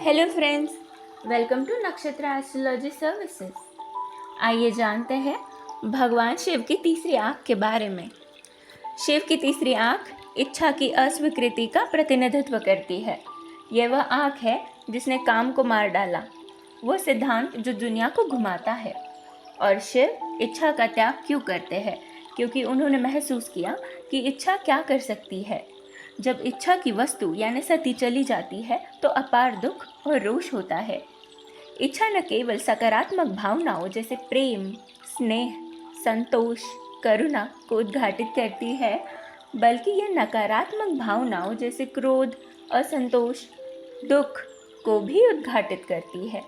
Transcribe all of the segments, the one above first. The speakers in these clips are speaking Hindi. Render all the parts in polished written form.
हेलो फ्रेंड्स, वेलकम टू नक्षत्र एस्ट्रोलॉजी सर्विसेज। आइए जानते हैं भगवान शिव की तीसरी आँख के बारे में। शिव की तीसरी आँख इच्छा की अस्वीकृति का प्रतिनिधित्व करती है। यह वह आँख है जिसने काम को मार डाला, वो सिद्धांत जो दुनिया को घुमाता है। और शिव इच्छा का त्याग क्यों करते हैं? क्योंकि उन्होंने महसूस किया कि इच्छा क्या कर सकती है। जब इच्छा की वस्तु यानी सती चली जाती है तो अपार दुख और रोष होता है। इच्छा न केवल सकारात्मक भावनाओं जैसे प्रेम, स्नेह, संतोष, करुणा को उद्घाटित करती है, बल्कि यह नकारात्मक भावनाओं जैसे क्रोध, असंतोष, दुख को भी उद्घाटित करती है।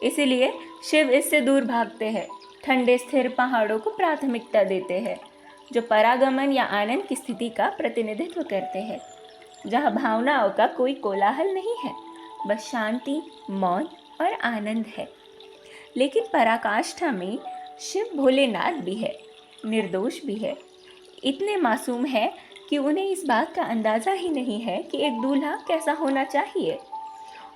इसीलिए शिव इससे दूर भागते हैं, ठंडे स्थिर पहाड़ों को प्राथमिकता देते हैं, जो परागमन या आनंद की स्थिति का प्रतिनिधित्व करते हैं, जहाँ भावनाओं का कोई कोलाहल नहीं है, बस शांति, मौन और आनंद है। लेकिन पराकाष्ठा में शिव भोलेनाथ भी है, निर्दोष भी है, इतने मासूम है कि उन्हें इस बात का अंदाज़ा ही नहीं है कि एक दूल्हा कैसा होना चाहिए।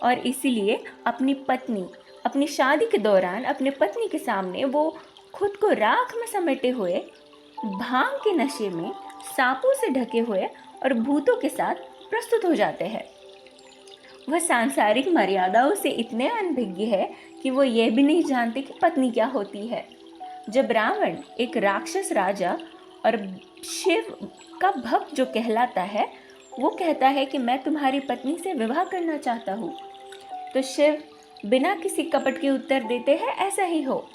और इसीलिए अपनी शादी के दौरान अपनी पत्नी के सामने वो खुद को राख में समेटे हुए, भांग के नशे में, सांपों से ढके हुए और भूतों के साथ प्रस्तुत हो जाते हैं। वह सांसारिक मर्यादाओं से इतने अनभिज्ञ है कि वो ये भी नहीं जानते कि पत्नी क्या होती है। जब रावण एक राक्षस राजा और शिव का भक्त जो कहलाता है, वो कहता है कि मैं तुम्हारी पत्नी से विवाह करना चाहता हूँ, तो शिव बिना किसी कपट के उत्तर देते हैं, ऐसा ही हो।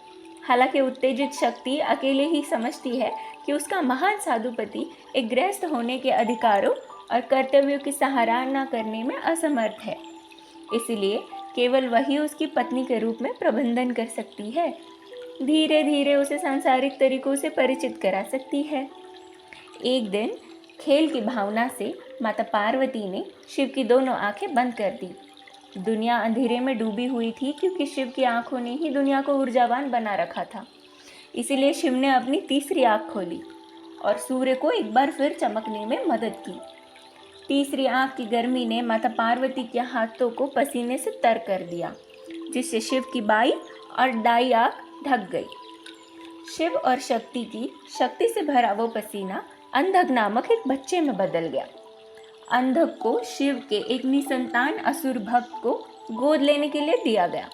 हालांकि उत्तेजित शक्ति अकेले ही समझती है कि उसका महान साधुपति एक गृहस्थ होने के अधिकारों और कर्तव्यों की सराहना करने में असमर्थ है। इसलिए केवल वही उसकी पत्नी के रूप में प्रबंधन कर सकती है, धीरे धीरे उसे सांसारिक तरीकों से परिचित करा सकती है। एक दिन खेल की भावना से माता पार्वती ने शिव की दोनों आंखें बंद कर दी। दुनिया अंधेरे में डूबी हुई थी, क्योंकि शिव की आंखों ने ही दुनिया को ऊर्जावान बना रखा था। इसीलिए शिव ने अपनी तीसरी आंख खोली और सूर्य को एक बार फिर चमकने में मदद की। तीसरी आंख की गर्मी ने माता पार्वती के हाथों को पसीने से तर कर दिया, जिससे शिव की बाई और दाई आंख ढक गई। शिव और शक्ति की शक्ति से भरा वो पसीना अंधक नामक एक बच्चे में बदल गया। अंधक को शिव के एक निसंतान असुर भक्त को गोद लेने के लिए दिया गया।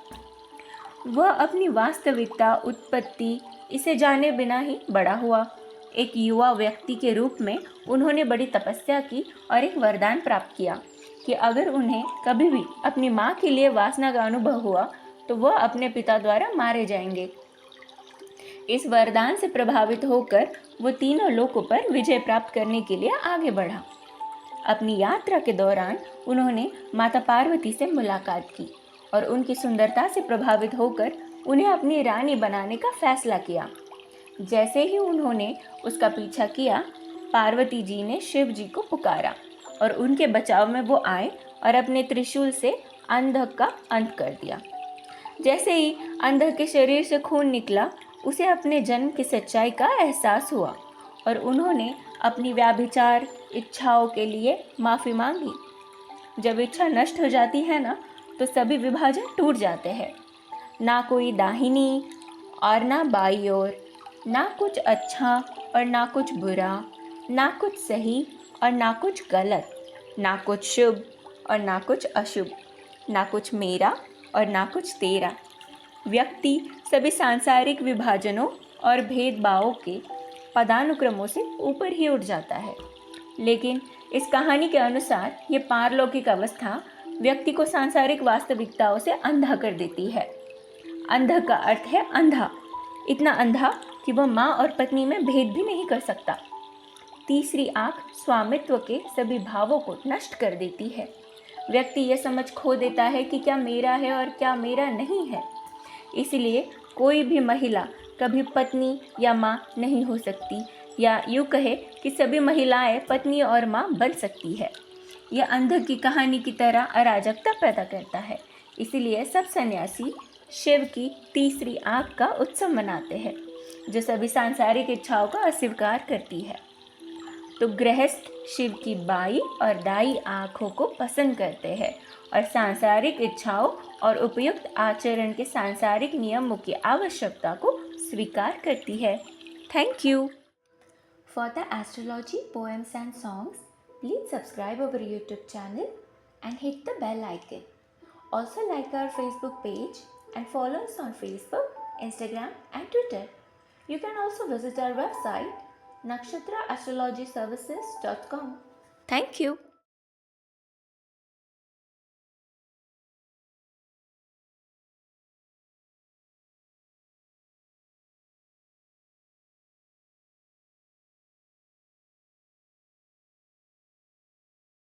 वह अपनी वास्तविकता, उत्पत्ति इसे जाने बिना ही बड़ा हुआ। एक युवा व्यक्ति के रूप में उन्होंने बड़ी तपस्या की और एक वरदान प्राप्त किया कि अगर उन्हें कभी भी अपनी माँ के लिए वासना का अनुभव हुआ तो वह अपने पिता द्वारा मारे जाएंगे। इस वरदान से प्रभावित होकर वो तीनों लोकों पर विजय प्राप्त करने के लिए आगे बढ़ा। अपनी यात्रा के दौरान उन्होंने माता पार्वती से मुलाकात की और उनकी सुंदरता से प्रभावित होकर उन्हें अपनी रानी बनाने का फैसला किया। जैसे ही उन्होंने उसका पीछा किया, पार्वती जी ने शिव जी को पुकारा और उनके बचाव में वो आए और अपने त्रिशूल से अंधक का अंत कर दिया। जैसे ही अंधक के शरीर से खून निकला, उसे अपने जन्म की सच्चाई का एहसास हुआ और उन्होंने अपनी व्याभिचार इच्छाओं के लिए माफ़ी मांगी। जब इच्छा नष्ट हो जाती है ना, तो सभी विभाजन टूट जाते हैं। ना कोई दाहिनी और ना बाईं ओर, ना कुछ अच्छा और ना कुछ बुरा, ना कुछ सही और ना कुछ गलत, ना कुछ शुभ और ना कुछ अशुभ, ना कुछ मेरा और ना कुछ तेरा। व्यक्ति सभी सांसारिक विभाजनों और भेदभावों के पदानुक्रमों से ऊपर ही उठ जाता है। लेकिन इस कहानी के अनुसार ये पारलौकिक अवस्था व्यक्ति को सांसारिक वास्तविकताओं से अंधा कर देती है। अंधा का अर्थ है अंधा, इतना अंधा कि वह माँ और पत्नी में भेद भी नहीं कर सकता। तीसरी आँख स्वामित्व के सभी भावों को नष्ट कर देती है। व्यक्ति यह समझ खो देता है कि क्या मेरा है और क्या मेरा नहीं है। इसलिए कोई भी महिला कभी पत्नी या माँ नहीं हो सकती, या यूँ कहे कि सभी महिलाएं पत्नी और माँ बन सकती है। यह अंधक की कहानी की तरह अराजकता पैदा करता है। इसीलिए सब सन्यासी शिव की तीसरी आँख का उत्सव मनाते हैं, जो सभी सांसारिक इच्छाओं का अस्वीकार करती है। तो गृहस्थ शिव की बाई और दाई आँखों को पसंद करते हैं और सांसारिक इच्छाओं और उपयुक्त आचरण के सांसारिक नियमों की आवश्यकता को स्वीकार करती है। Thank you. For the astrology poems and songs, please subscribe our YouTube channel and hit the bell icon. Also like our Facebook page and follow us on Facebook, Instagram and Twitter. You can also visit our website nakshatraastrologyservices.com. Thank you.